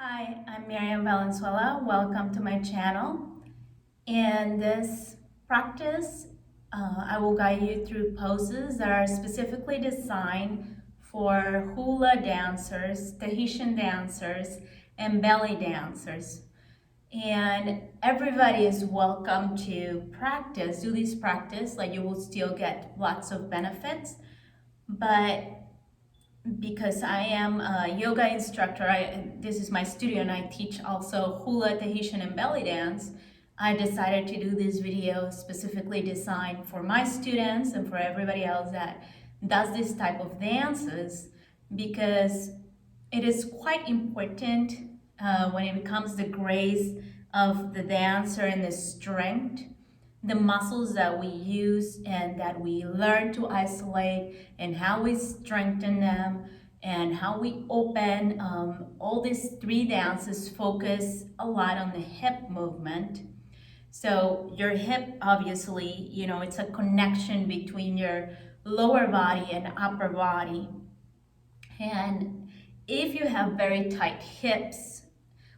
Hi, I'm Myriam Valenzuela. Welcome to my channel. In this practice, I will guide you through poses that are specifically designed for hula dancers, Tahitian dancers, and belly dancers. And everybody is welcome to do this practice, like you will still get lots of benefits, but because I am a yoga instructor, this is my studio and I teach also Hula, Tahitian, and belly dance. I decided to do this video specifically designed for my students and for everybody else that does this type of dances, because it is quite important when it becomes the grace of the dancer and the strength, the muscles that we use and that we learn to isolate, and how we strengthen them and how we open. All these three dances focus a lot on the hip movement. So your hip, obviously, it's a connection between your lower body and upper body. And if you have very tight hips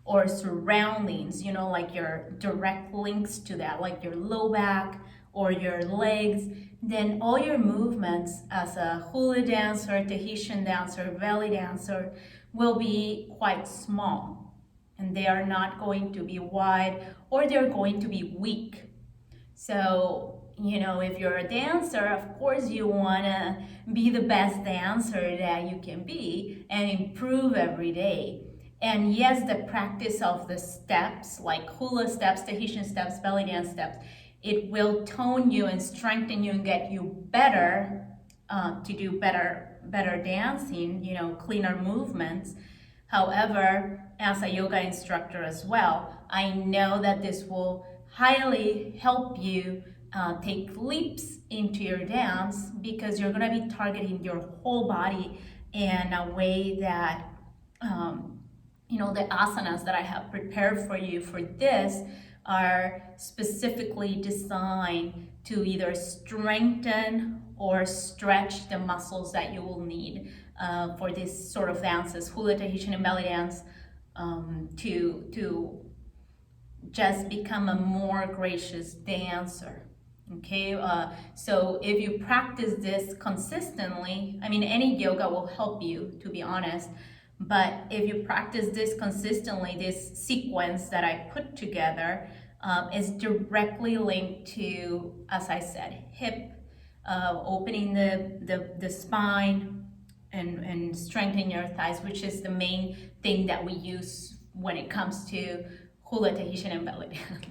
or surroundings, like your direct links to that, like your low back or your legs, then all your movements as a hula dancer, Tahitian dancer, belly dancer will be quite small. And they are not going to be wide, or they're going to be weak. So, if you're a dancer, of course you want to be the best dancer that you can be and improve every day. And yes, the practice of the steps, like hula steps, Tahitian steps, belly dance steps, it will tone you and strengthen you and get you better to do better dancing, cleaner movements. However, as a yoga instructor as well, I know that this will highly help you take leaps into your dance, because you're going to be targeting your whole body in a way that the asanas that I have prepared for you for this are specifically designed to either strengthen or stretch the muscles that you will need for this sort of dances, hula, Tahitian, and belly dance, to just become a more gracious dancer. Okay, so if you practice this consistently, any yoga will help you, to be honest, but if you practice this consistently, this sequence that I put together is directly linked to, as I said, hip, opening the spine, and strengthening your thighs, which is the main thing that we use when it comes to hula, Tahitian, and belly dance.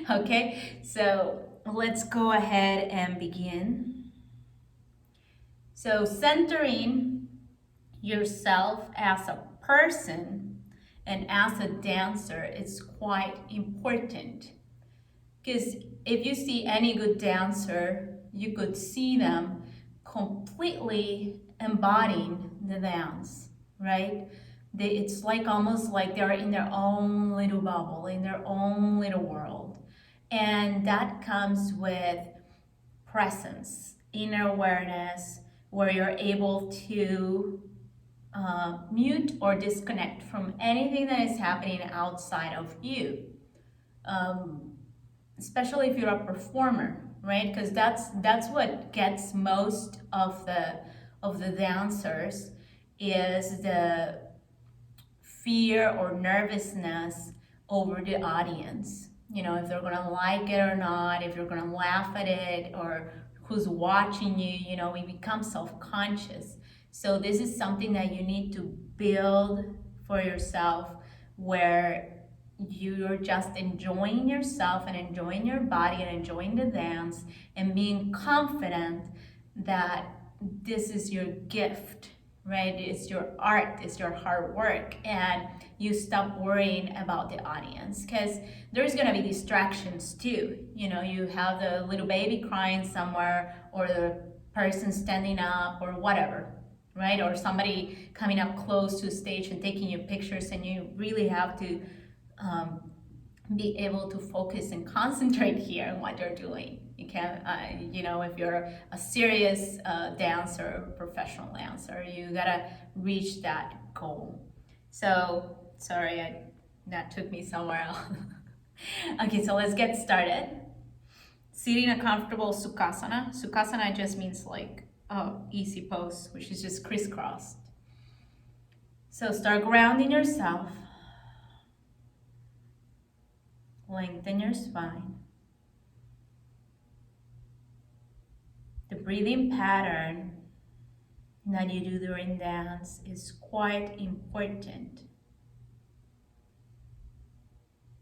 Okay, so let's go ahead and begin. So centering yourself as a person and as a dancer is quite important, because if you see any good dancer, you could see them completely embodying the dance, right? It's like almost like they're in their own little bubble, in their own little world. And that comes with presence, inner awareness, where you're able to mute or disconnect from anything that is happening outside of you. Especially if you're a performer, right? Because that's what gets most of the dancers, is the fear or nervousness over the audience. If they're gonna like it or not, if you're gonna laugh at it, or who's watching you, we become self-conscious. So this is something that you need to build for yourself, where you're just enjoying yourself and enjoying your body and enjoying the dance and being confident that this is your gift, right? It's your art, it's your hard work, and you stop worrying about the audience, because there's gonna be distractions too. You have the little baby crying somewhere, or the person standing up, or whatever, right? Or somebody coming up close to stage and taking you pictures, and you really have to be able to focus and concentrate here on what they're doing. You can't, if you're a serious dancer, professional dancer, you gotta reach that goal. So Sorry, that took me somewhere else. Okay, so let's get started. Sitting in a comfortable Sukhasana. Sukhasana just means like easy pose, which is just crisscrossed. So start grounding yourself. Lengthen your spine. The breathing pattern that you do during dance is quite important.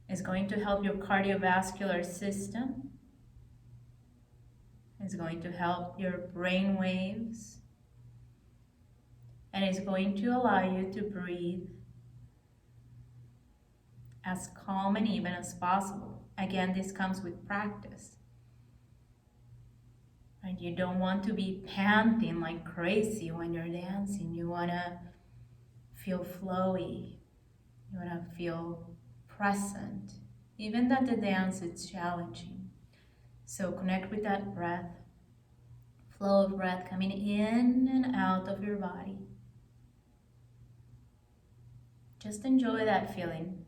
It's going to help your cardiovascular system. It's going to help your brain waves. And it's going to allow you to breathe as calm and even as possible. Again, this comes with practice. And you don't want to be panting like crazy when you're dancing. You want to feel flowy. You want to feel present. Even though the dance is challenging. So connect with that breath. Flow of breath coming in and out of your body. Just enjoy that feeling.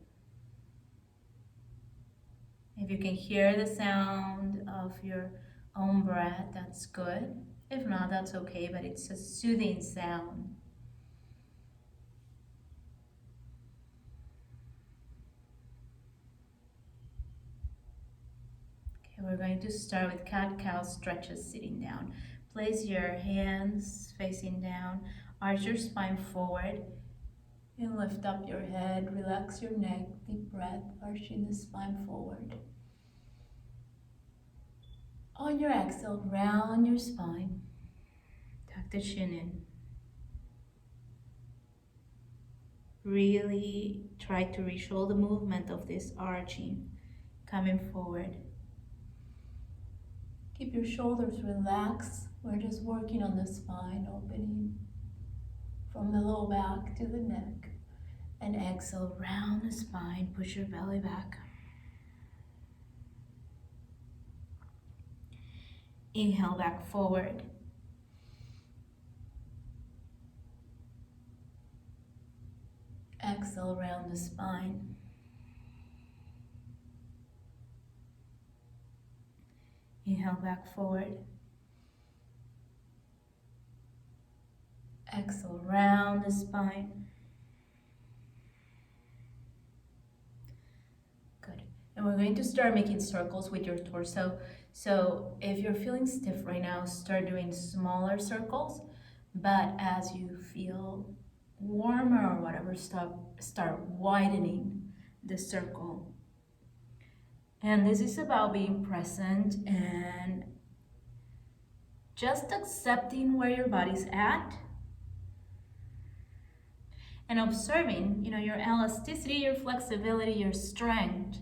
If you can hear the sound of your own breath, that's good. If not, that's okay, but it's a soothing sound. Okay, we're going to start with cat-cow stretches sitting down. Place your hands facing down, arch your spine forward, and lift up your head, relax your neck, deep breath, arching the spine forward. On your exhale, round your spine, tuck the chin in. Really try to reach all the movement of this arching, coming forward. Keep your shoulders relaxed. We're just working on the spine opening from the low back to the neck. And exhale, round the spine, push your belly back. Inhale back forward. Exhale, round the spine. Inhale back forward. Exhale, round the spine. Good. And we're going to start making circles with your torso. So if you're feeling stiff right now, start doing smaller circles. But as you feel warmer or whatever, start widening the circle. And this is about being present and just accepting where your body's at and observing, your elasticity, your flexibility, your strength,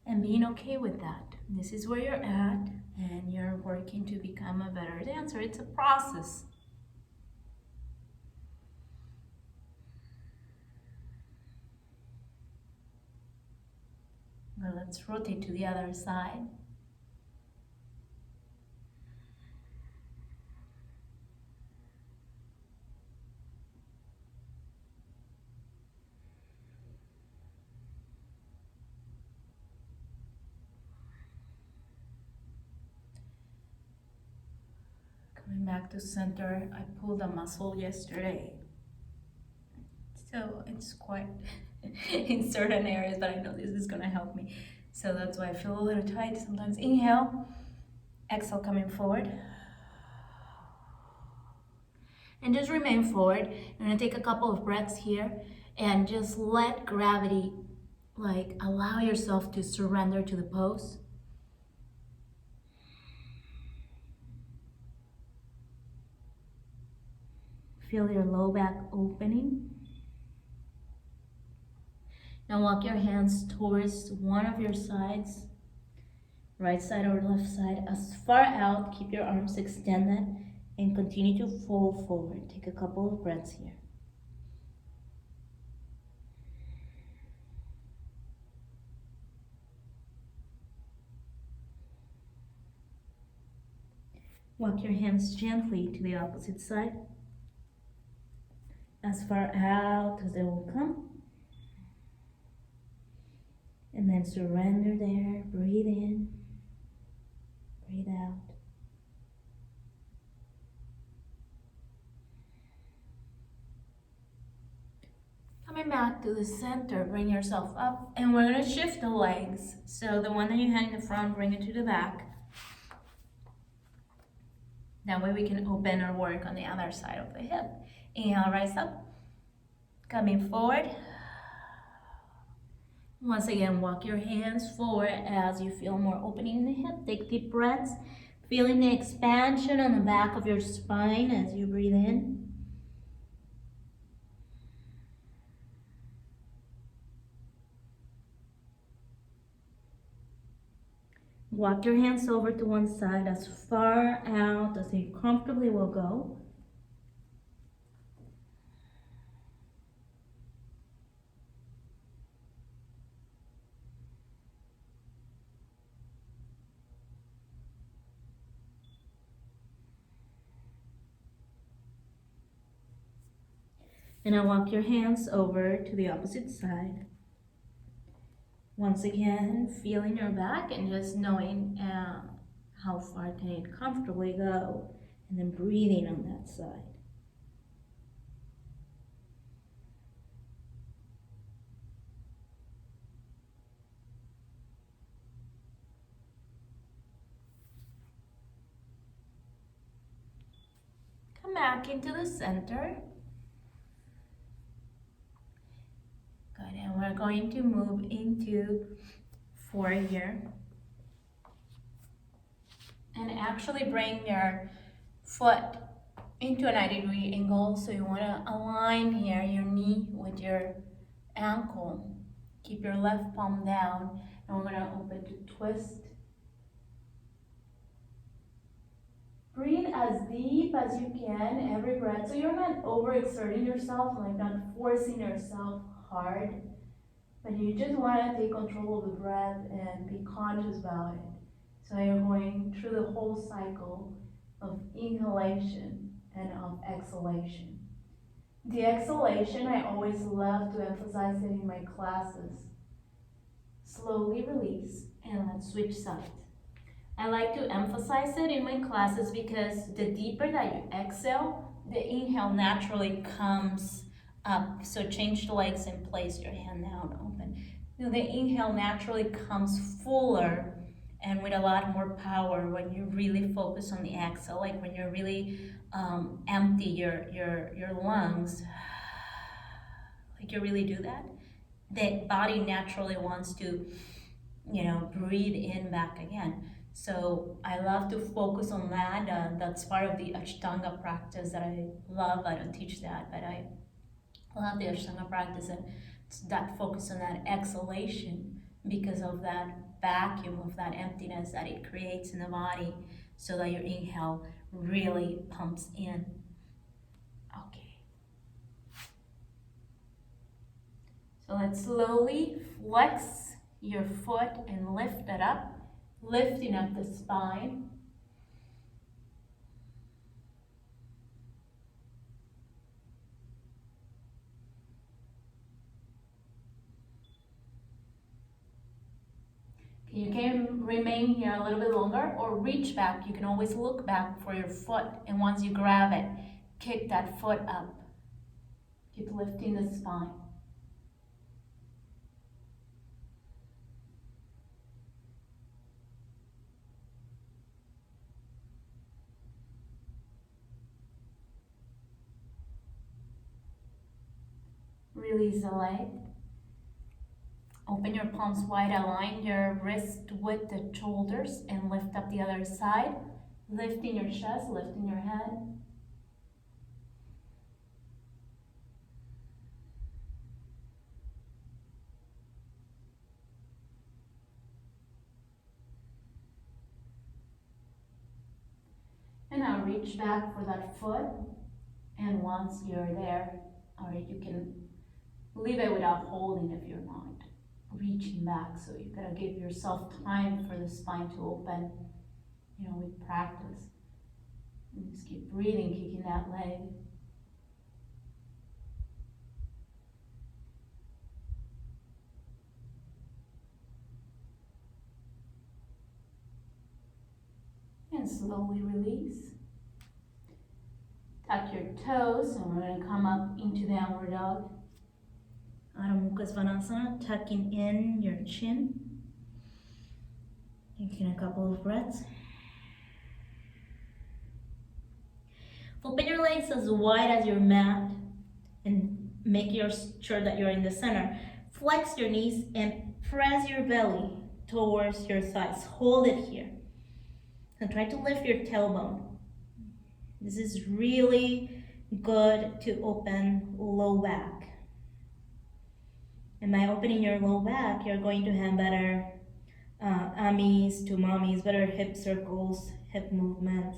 and being okay with that. This is where you're at, and you're working to become a better dancer. It's a process. Well, let's rotate to the other side. Coming back to center, I pulled a muscle yesterday. So it's quite in certain areas, but I know this is gonna help me. So that's why I feel a little tight sometimes. Inhale, exhale, coming forward. And just remain forward. I'm gonna take a couple of breaths here and just let gravity, allow yourself to surrender to the pose. Feel your low back opening. Now walk your hands towards one of your sides, right side or left side, as far out. Keep your arms extended and continue to fold forward. Take a couple of breaths here. Walk your hands gently to the opposite side. as far out as they will come. And then surrender there. Breathe in, breathe out. Coming back to the center, bring yourself up, and we're going to shift the legs. So the one that you had in the front, bring it to the back. That way we can open our work on the other side of the hip. Inhale, rise up. Coming forward. Once again, walk your hands forward as you feel more opening in the hip. Take deep breaths, feeling the expansion on the back of your spine as you breathe in. Walk your hands over to one side as far out as you comfortably will go. And now walk your hands over to the opposite side. Once again, feeling your back and just knowing how far can it comfortably go, and then breathing on that side. Come back into the center. Good, and we're going to move into 4 here. And actually bring your foot into a 90-degree angle. So you want to align here your knee with your ankle. Keep your left palm down, and we're going to open to twist. Breathe as deep as you can every breath. So you're not overexerting yourself, like not forcing yourself hard, but you just want to take control of the breath and be conscious about it. So you're going through the whole cycle of inhalation and of exhalation. The exhalation, I always love to emphasize it in my classes. Slowly release, and let's switch sides. I like to emphasize it in my classes because the deeper that you exhale, the inhale naturally comes up. So change the legs and place your hand down open. The inhale naturally comes fuller and with a lot more power when you really focus on the exhale, like when you're really empty your lungs, like you really do that. The body naturally wants to, breathe in back again. So I love to focus on that. That's part of the Ashtanga practice that I love. I don't teach that, but I love the Ashtanga practice, and it's that focus on that exhalation because of that vacuum, of that emptiness that it creates in the body, so that your inhale really pumps in. Okay. So let's slowly flex your foot and lift it up. Lifting up the spine. You can remain here a little bit longer or reach back. You can always look back for your foot, and once you grab it, kick that foot up. Keep lifting the spine. Release the leg. Open your palms wide, align your wrist with the shoulders, and lift up the other side. Lifting your chest, lifting your head. And now reach back for that foot. And once you're there, or you can leave it without holding if you're not reaching back. So you gotta give yourself time for the spine to open, with practice. And just keep breathing, kicking that leg. slowly release. Tuck your toes, and we're gonna come up into downward dog. Adho Mukha Svanasana, tucking in your chin. Taking a couple of breaths. Open your legs as wide as your mat and make sure that you're in the center. Flex your knees and press your belly towards your thighs. Hold it here. And try to lift your tailbone. This is really good to open low back. And by opening your low back, you're going to have better amis to mommies, better hip circles, hip movements,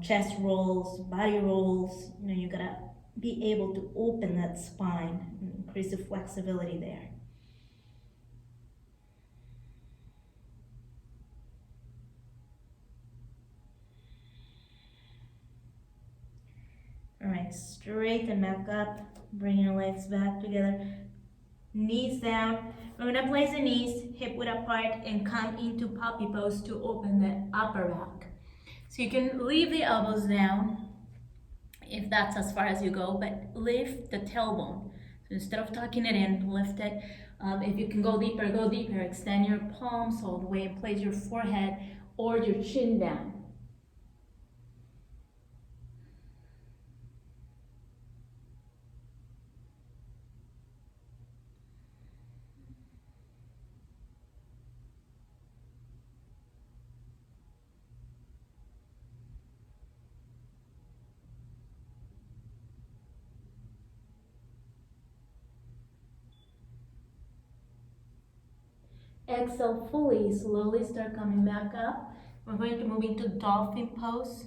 chest rolls, body rolls. You gotta be able to open that spine and increase the flexibility there. All right, straighten back up, bring your legs back together, knees down. We're gonna place the knees hip width apart and come into puppy pose to open the upper back. So you can leave the elbows down if that's as far as you go, but lift the tailbone. So instead of tucking it in, lift it. If you can go deeper, go deeper. Extend your palms all the way and place your forehead or your chin down. Exhale fully, slowly start coming back up. We're going to move into dolphin pose.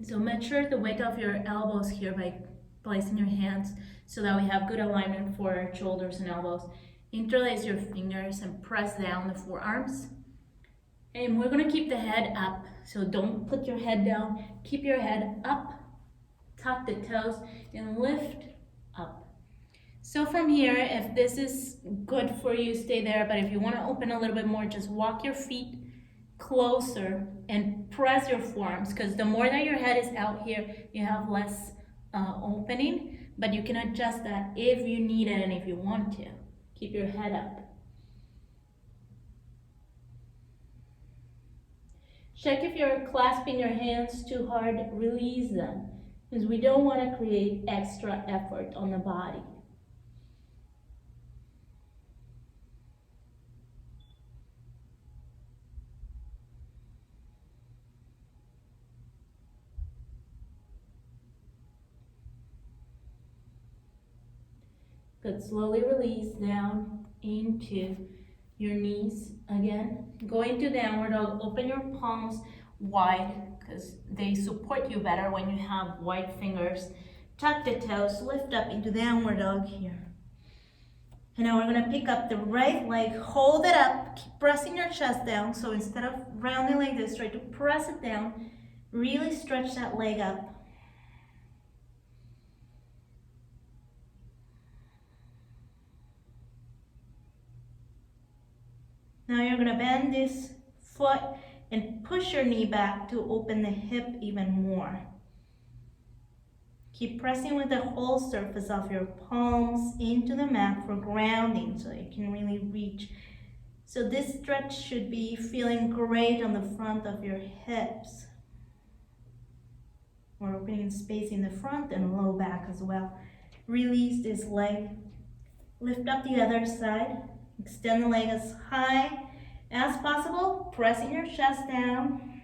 So make sure the weight of your elbows here by placing your hands so that we have good alignment for our shoulders and elbows. Interlace your fingers and press down the forearms. And we're gonna keep the head up. So don't put your head down, keep your head up, tuck the toes and lift up. So from here, if this is good for you, stay there. But if you want to open a little bit more, just walk your feet closer and press your forearms, because the more that your head is out here, you have less opening. But you can adjust that if you need it and if you want to. Keep your head up. Check if you're clasping your hands too hard, release them, because we don't want to create extra effort on the body. Good, slowly release down into your knees again. Go into downward dog, open your palms wide because they support you better when you have wide fingers. Tuck the toes, lift up into downward dog here. And now we're gonna pick up the right leg, hold it up, keep pressing your chest down. So instead of rounding like this, try to press it down, really stretch that leg up. Now you're gonna bend this foot and push your knee back to open the hip even more. Keep pressing with the whole surface of your palms into the mat for grounding so you can really reach. So this stretch should be feeling great on the front of your hips. We're opening space in the front and low back as well. Release this leg. Lift up the other side. Extend the leg as high as possible, pressing your chest down.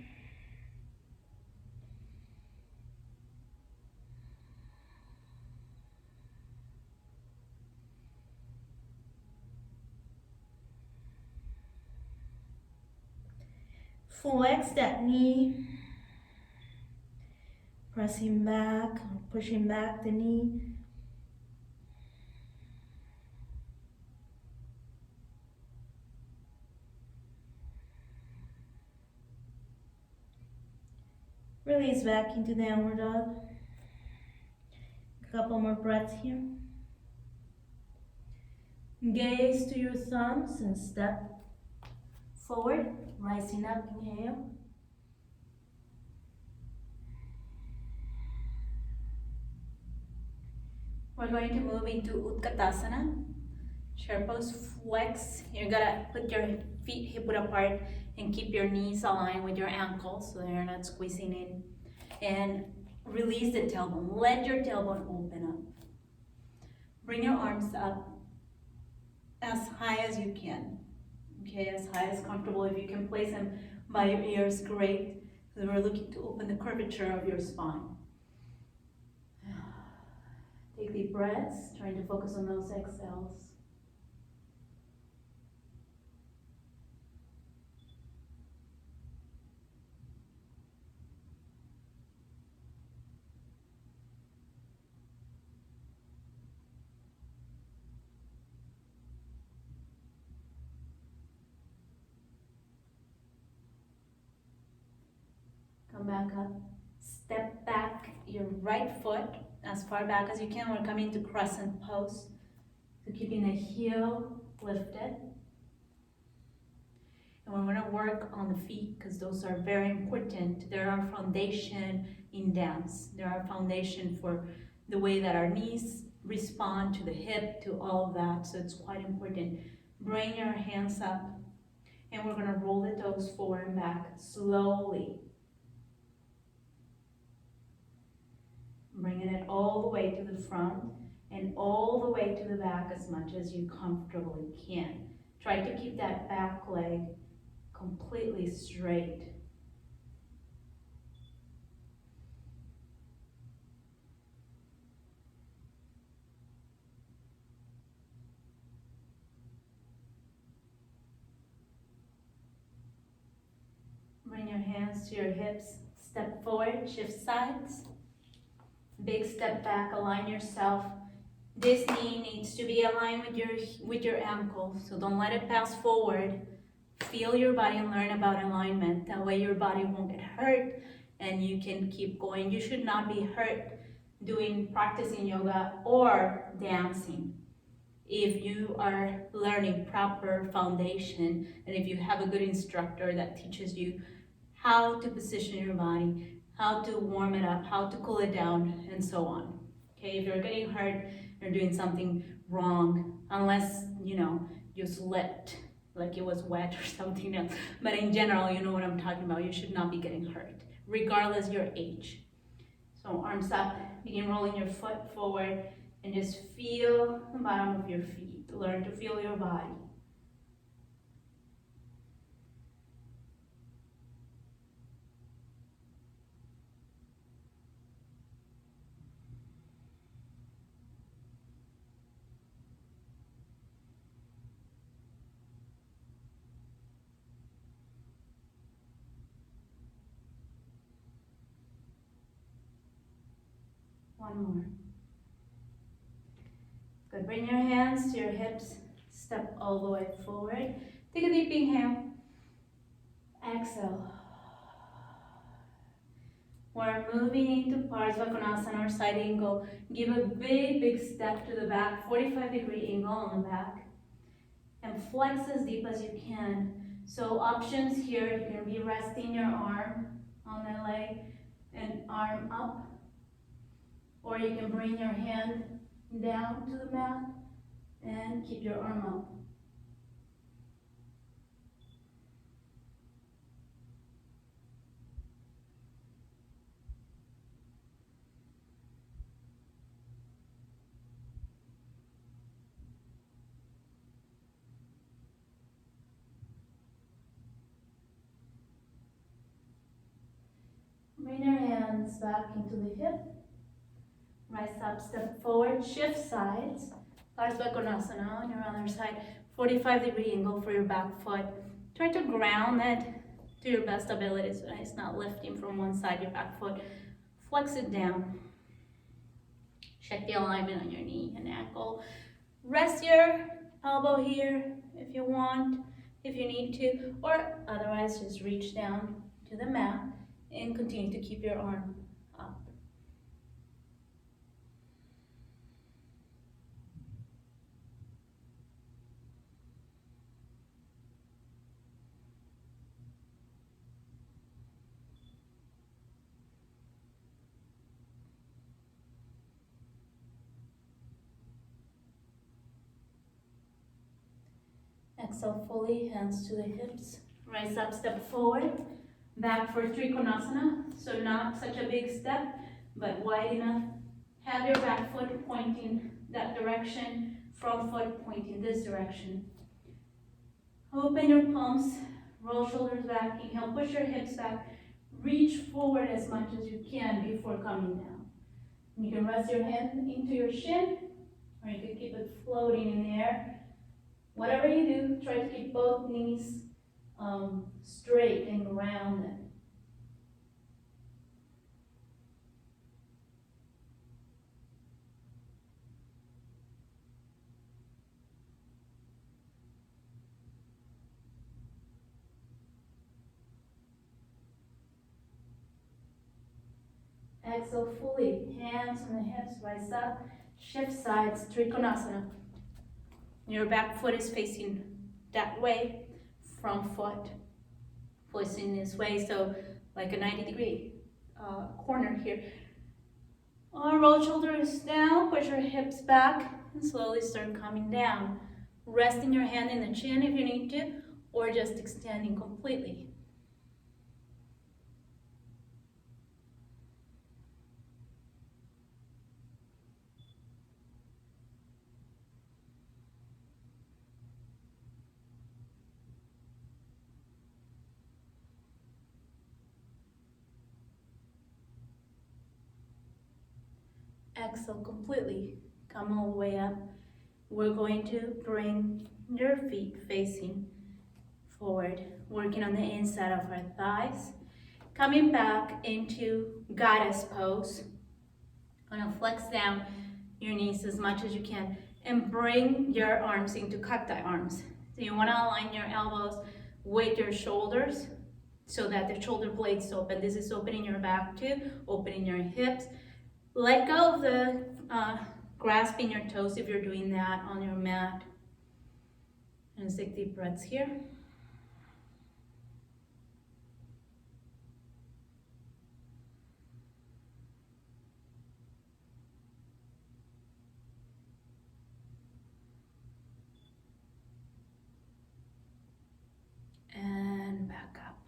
Flex that knee, pressing back, pushing back the knee. Release back into downward dog. A couple more breaths here. Gaze to your thumbs and step forward, rising up, inhale. We're going to move into Utkatasana. Chair pose, flex. You're gonna put your feet hip width apart and keep your knees aligned with your ankles so they're not squeezing in. And release the tailbone. Let your tailbone open up. Bring your arms up as high as you can. Okay, as high as comfortable. If you can place them by your ears, great. Because we're looking to open the curvature of your spine. Take deep breaths, trying to focus on those exhales. Come back up. Step back your right foot as far back as you can. We're coming to Crescent pose. So keeping the heel lifted. And we're going to work on the feet because those are very important. They're our foundation in dance. They're our foundation for the way that our knees respond to the hip, to all of that. So it's quite important. Bring your hands up and we're going to roll the toes forward and back slowly. Bringing it all the way to the front and all the way to the back as much as you comfortably can. Try to keep that back leg completely straight. Bring your hands to your hips, step forward, shift sides. Big step back, align yourself. This knee needs to be aligned with your ankle, so don't let it pass forward. Feel your body and learn about alignment. That way your body won't get hurt and you can keep going. You should not be hurt practicing yoga or dancing. If you are learning proper foundation and if you have a good instructor that teaches you how to position your body, how to warm it up, how to cool it down, and so on. Okay, if you're getting hurt, you're doing something wrong, unless, you slipped, like it was wet or something else. But in general, you know what I'm talking about. You should not be getting hurt, regardless your age. So arms up, begin rolling your foot forward, and just feel the bottom of your feet. Learn to feel your body. One more. Good. Bring your hands to your hips. Step all the way forward. Take a deep inhale. Exhale. We're moving into Parsvakonasana or side angle. Give a big, big step to the back. 45-degree angle on the back. And flex as deep as you can. So options here, you can be resting your arm on the leg and arm up. Or you can bring your hand down to the mat and keep your arm up. Bring your hands back into the hip. Rise up, step forward, shift sides. Parsvakonasana on your other side. 45-degree angle for your back foot. Try to ground it to your best ability so that it's not lifting from one side, your back foot. Flex it down. Check the alignment on your knee and ankle. Rest your elbow here if you want, if you need to, or otherwise just reach down to the mat and continue to keep your arm up. Exhale fully, hands to the hips. Rise up, step forward. Back for Trikonasana. So not such a big step, but wide enough. Have your back foot pointing that direction, front foot pointing this direction. Open your palms, roll shoulders back, inhale, push your hips back, reach forward as much as you can before coming down. You can rest your hand into your shin, or you can keep it floating in the air. Whatever you do, try to keep both knees straight and rounded. Exhale fully, hands on the hips, rise up, shift sides, Trikonasana. Your back foot is facing that way, front foot facing this way, so like a 90-degree corner here. Roll shoulders down, push your hips back, and slowly start coming down. Resting your hand in the chin if you need to, or just extending completely. Exhale completely, come all the way up. We're going to bring your feet facing forward, working on the inside of our thighs. Coming back into goddess pose. Gonna flex down your knees as much as you can and bring your arms into cacti arms. So you wanna align your elbows with your shoulders so that the shoulder blades open. This is opening your back too, opening your hips. Let go of the grasping your toes if you're doing that on your mat. And take deep breaths here. And back up.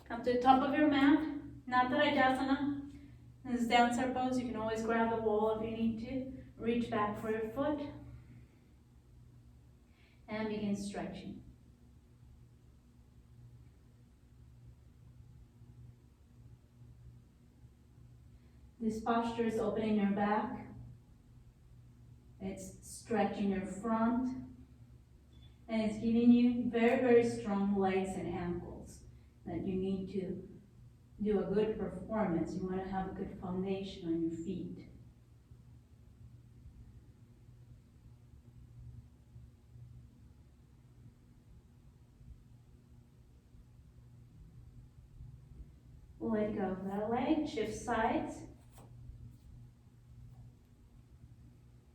Come to the top of your mat, Natarajasana. This is dancer pose. You can always grab the wall if you need to. Reach back for your foot. And begin stretching. This posture is opening your back. It's stretching your front. And it's giving you very, very strong legs and ankles that you need to do a good performance. You want to have a good foundation on your feet. Let go of that leg, shift sides.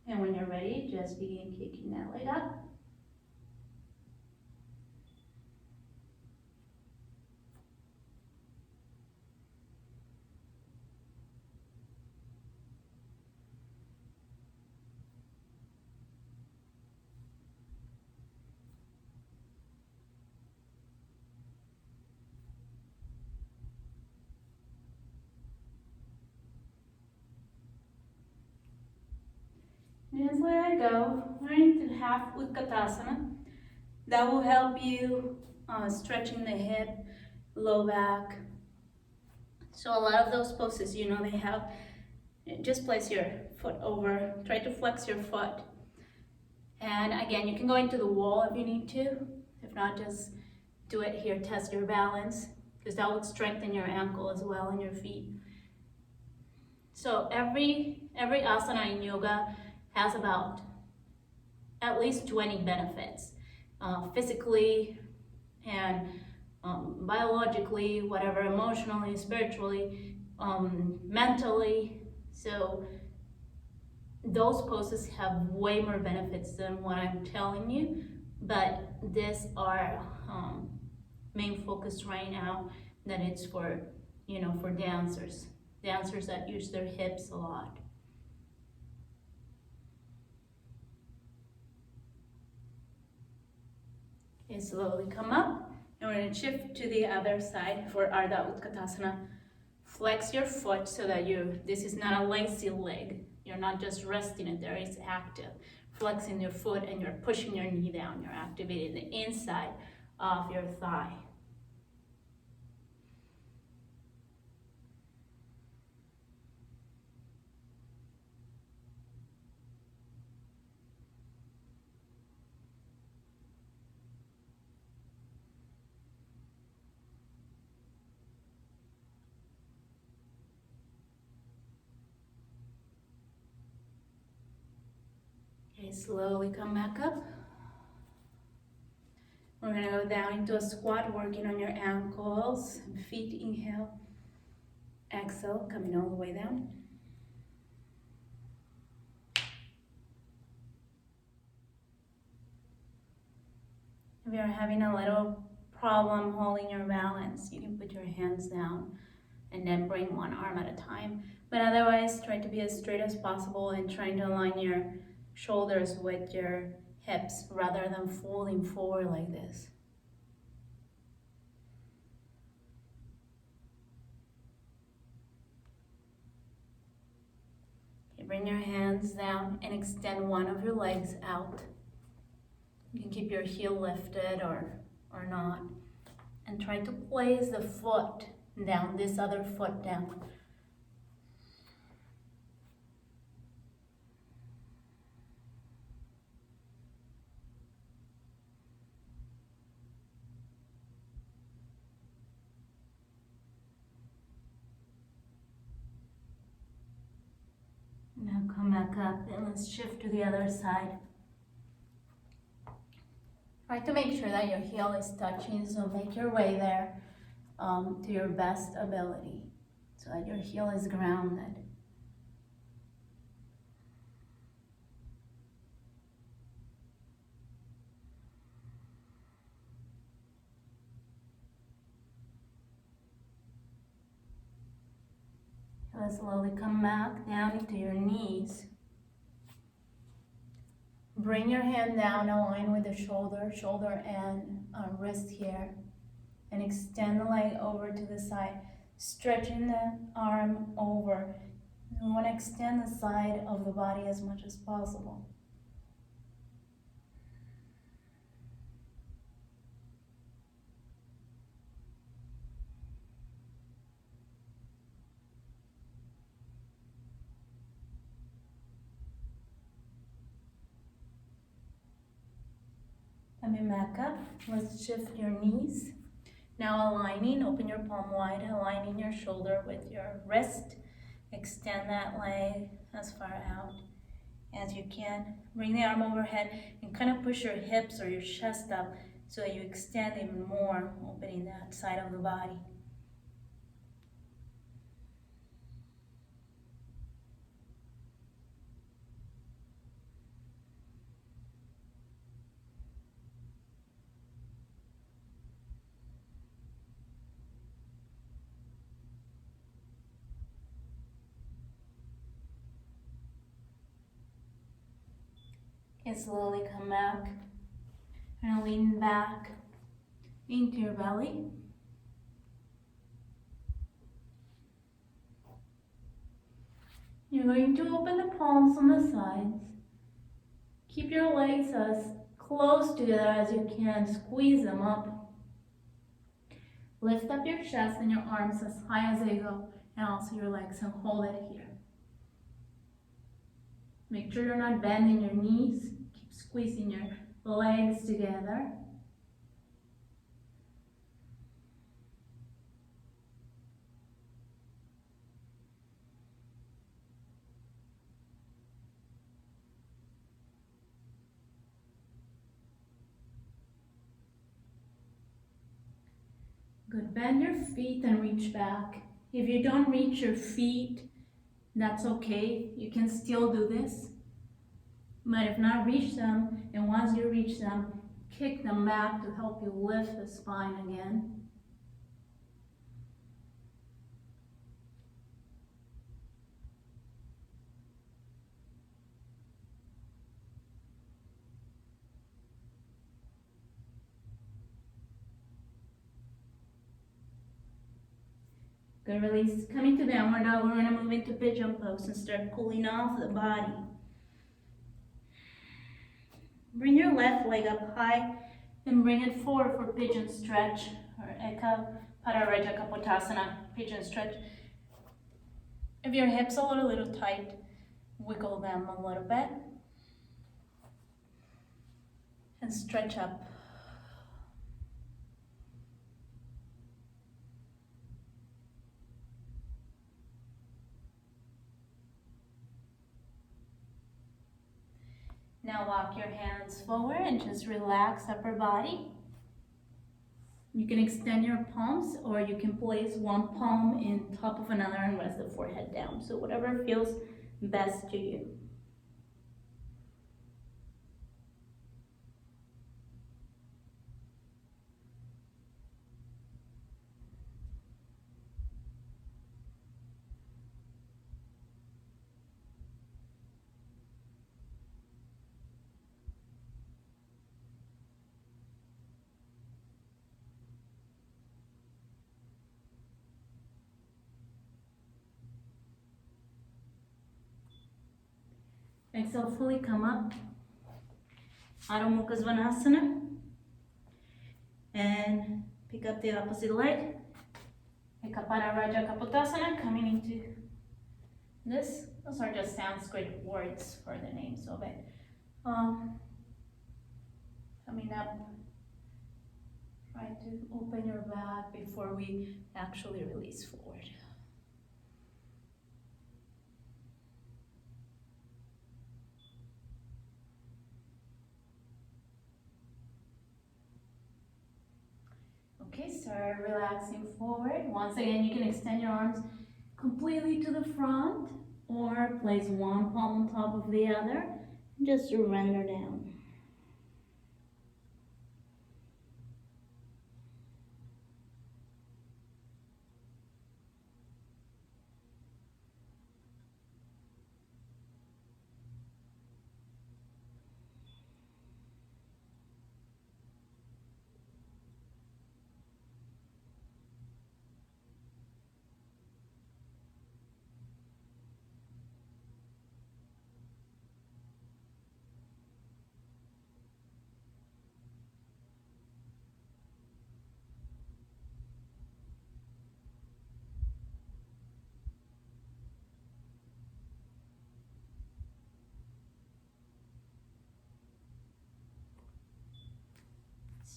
And when you're ready, just begin kicking that leg up. And just let it go. We're into half Utkatasana. That will help you stretching the hip, low back. So a lot of those poses, they have, just place your foot over, try to flex your foot. And again, you can go into the wall if you need to. If not, just do it here, test your balance, because that would strengthen your ankle as well and your feet. So every asana in yoga has about at least 20 benefits, physically and biologically, whatever, emotionally, spiritually, mentally. So those poses have way more benefits than what I'm telling you, but these are main focus right now, that it's for, for dancers that use their hips a lot. Okay, slowly come up, and we're going to shift to the other side for Ardha Utkatasana. Flex your foot so that this is not a lazy leg. You're not just resting it there, it's active. Flexing your foot and you're pushing your knee down. You're activating the inside of your thigh. Okay, slowly come back up. We're going to go down into a squat, working on your ankles and feet. Inhale, exhale, coming all the way down. If you're having a little problem holding your balance, you can put your hands down and then bring one arm at a time. But otherwise, try to be as straight as possible and trying to align your shoulders with your hips rather than folding forward like this. Okay, bring your hands down and extend one of your legs out. You can keep your heel lifted or not. And try to place the foot down, this other foot down. Now come back up and let's shift to the other side. Try to make sure that your heel is touching, so make your way there to your best ability so that your heel is grounded. Let's slowly come back down into your knees. Bring your hand down, align with the shoulder and wrist here. And extend the leg over to the side, stretching the arm over. We want to extend the side of the body as much as possible. Coming back up, let's shift your knees. Now aligning, open your palm wide, aligning your shoulder with your wrist. Extend that leg as far out as you can. Bring the arm overhead and kind of push your hips or your chest up so that you extend even more, opening that side of the body. And slowly come back and lean back into your belly. You're going to open the palms on the sides. Keep your legs as close together as you can. Squeeze them up. Lift up your chest and your arms as high as they go, and also your legs, and hold it here. Make sure you're not bending your knees. Keep squeezing your legs together. Good, bend your feet and reach back. If you don't reach your feet, that's okay. You can still do this. But if not, reach them, and once you reach them, kick them back to help you lift the spine again. Good, release. Coming to downward dog, we're gonna move into pigeon pose and start cooling off the body. Bring your left leg up high and bring it forward for pigeon stretch or Eka Pararaja Kapotasana, pigeon stretch. If your hips are a little tight, wiggle them a little bit and stretch up. Now walk your hands forward and just relax upper body. You can extend your palms or you can place one palm in top of another and rest the forehead down. So whatever feels best to you. Exhale, fully come up. Adho Mukha Svanasana. And pick up the opposite leg. Eka Pararaja Kapotasana, coming into this. Those are just Sanskrit words for the names of it. Coming up, try to open your back before we actually release forward. Okay, start relaxing forward. Once again, you can extend your arms completely to the front or place one palm on top of the other and just surrender down.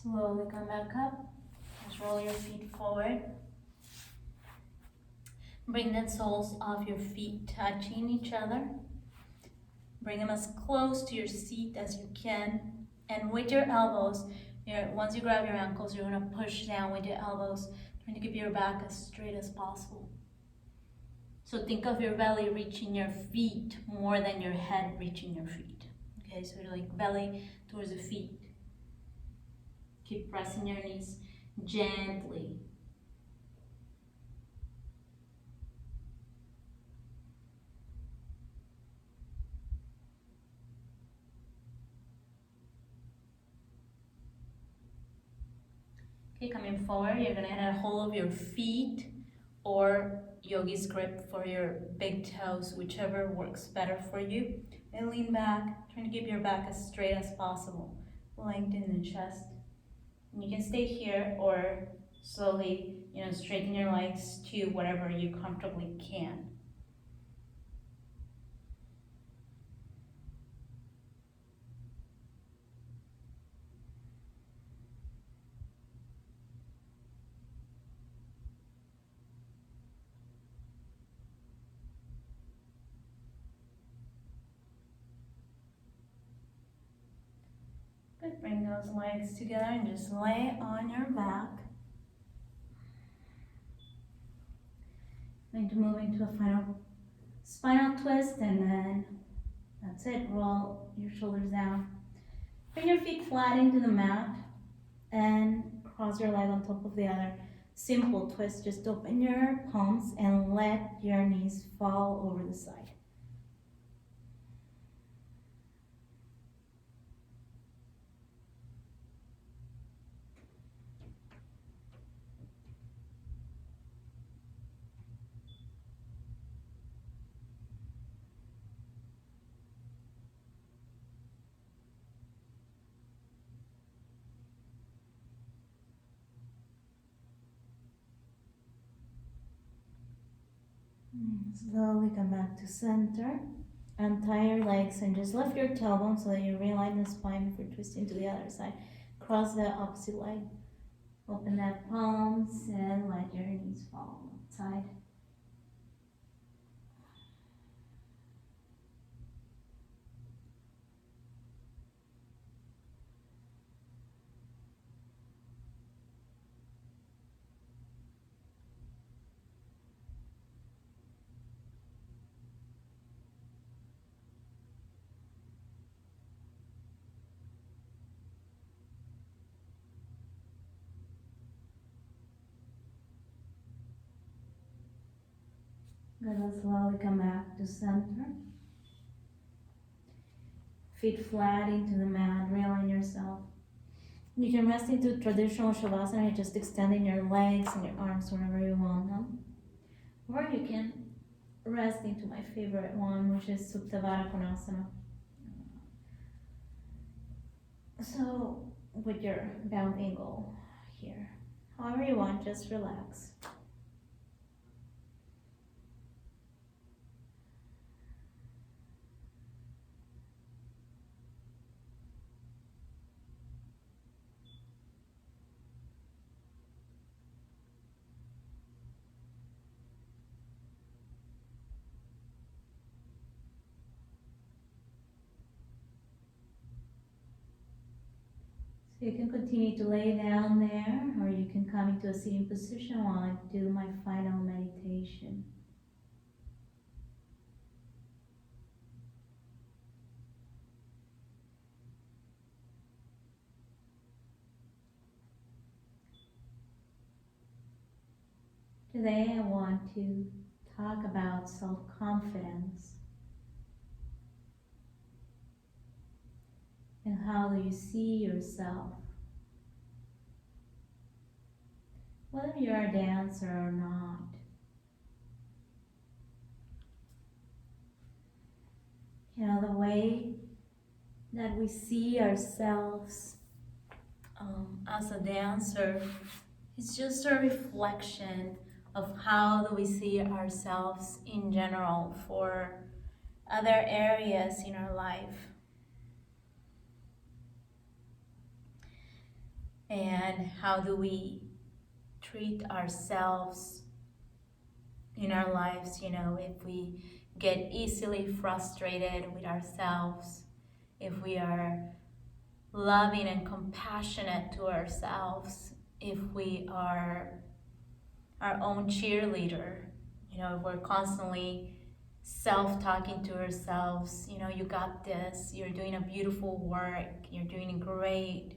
Slowly come back up. Just roll your feet forward. Bring the soles of your feet touching each other. Bring them as close to your seat as you can. And with your elbows, once you grab your ankles, you're going to push down with your elbows, trying to keep your back as straight as possible. So think of your belly reaching your feet more than your head reaching your feet. Okay, so like belly towards the feet. Keep pressing your knees gently. Okay, coming forward, you're gonna get a hold of your feet or yogi's grip for your big toes, whichever works better for you. And lean back, trying to keep your back as straight as possible. Lengthen the chest. And you can stay here or slowly, straighten your legs to whatever you comfortably can. Good, bring those legs together and just lay on your back. Going to move into a final spinal twist and then that's it. Roll your shoulders down. Bring your feet flat into the mat and cross your leg on top of the other. Simple twist, just open your palms and let your knees fall over the side. Slowly come back to center. Untie your legs and just lift your tailbone so that you realign the spine before twisting to the other side. Cross the opposite leg. Open that palms and let your knees fall outside. Gonna slowly come back to center. Feet flat into the mat, realign yourself. You can rest into traditional Savasana, just extending your legs and your arms wherever you want them. Or you can rest into my favorite one, which is Supta Konasana. So, with your down angle here. However you want, just relax. So you can continue to lay down there, or you can come into a sitting position while I do my final meditation. Today I want to talk about self-confidence. And how do you see yourself? Whether you're a dancer or not. You know, the way that we see ourselves as a dancer is just a reflection of how do we see ourselves in general for other areas in our life. And how do we treat ourselves in our lives, you know, if we get easily frustrated with ourselves, if we are loving and compassionate to ourselves, if we are our own cheerleader, you know, if we're constantly self-talking to ourselves, you know, you got this, you're doing a beautiful work, you're doing great,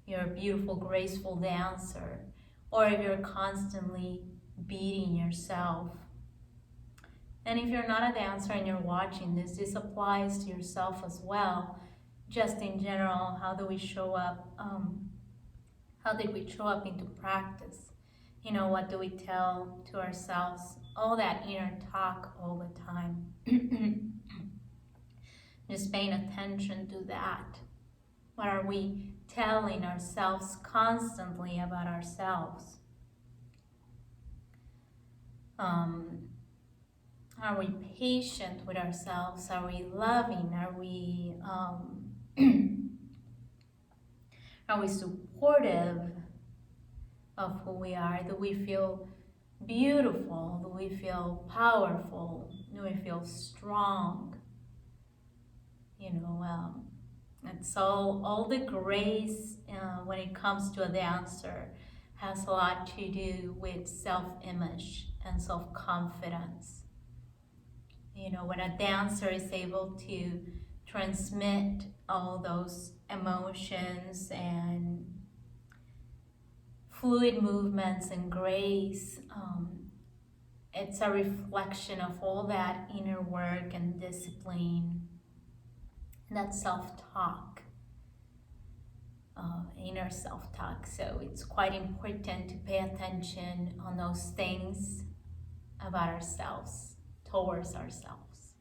you're a beautiful, graceful dancer, or if you're constantly beating yourself. And if you're not a dancer and you're watching this applies to yourself as well. Just in general, how do we show up? How did we show up into practice? You know, what do we tell to ourselves? All that inner talk all the time. Just paying attention to that. What are we telling ourselves constantly about ourselves? Are we patient with ourselves? Are we loving? Are we are we supportive of who we are? Do we feel beautiful? Do we feel powerful? Do we feel strong? You know, it's all the grace when it comes to a dancer has a lot to do with self-image and self-confidence. You know, when a dancer is able to transmit all those emotions and fluid movements and grace, it's a reflection of all that inner work and discipline, that self-talk, inner self-talk. So it's quite important to pay attention on those things about ourselves, towards ourselves.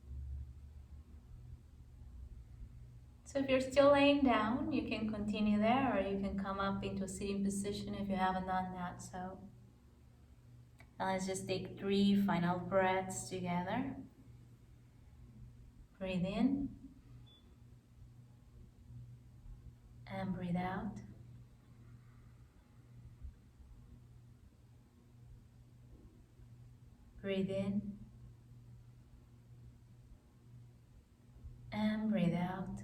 So if you're still laying down, you can continue there, or you can come up into a sitting position if you haven't done that. So And let's just take 3 final breaths together. Breathe in and breathe out. Breathe in and breathe out.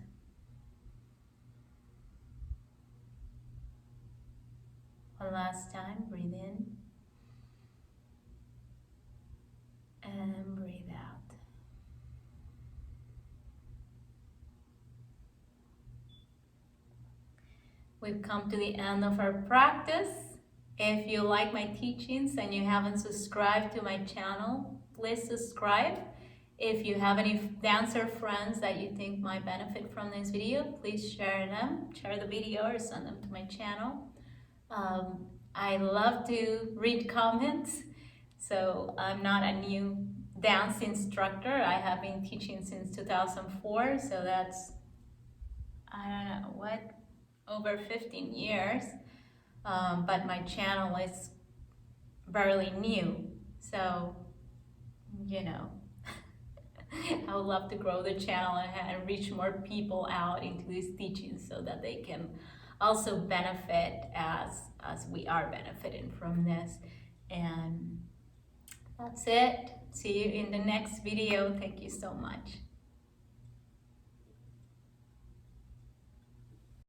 One last time, breathe in and breathe out. We've come to the end of our practice. If you like my teachings and you haven't subscribed to my channel, please subscribe. If you have any dancer friends that you think might benefit from this video, please share them. Share the video or send them to my channel. I love to read comments. So I'm not a new dance instructor. I have been teaching since 2004. So that's, I don't know, what? Over 15 years, but my channel is barely new, so you know, I would love to grow the channel and reach more people out into these teachings so that they can also benefit as we are benefiting from this. And that's it. See you in the next video. Thank you so much.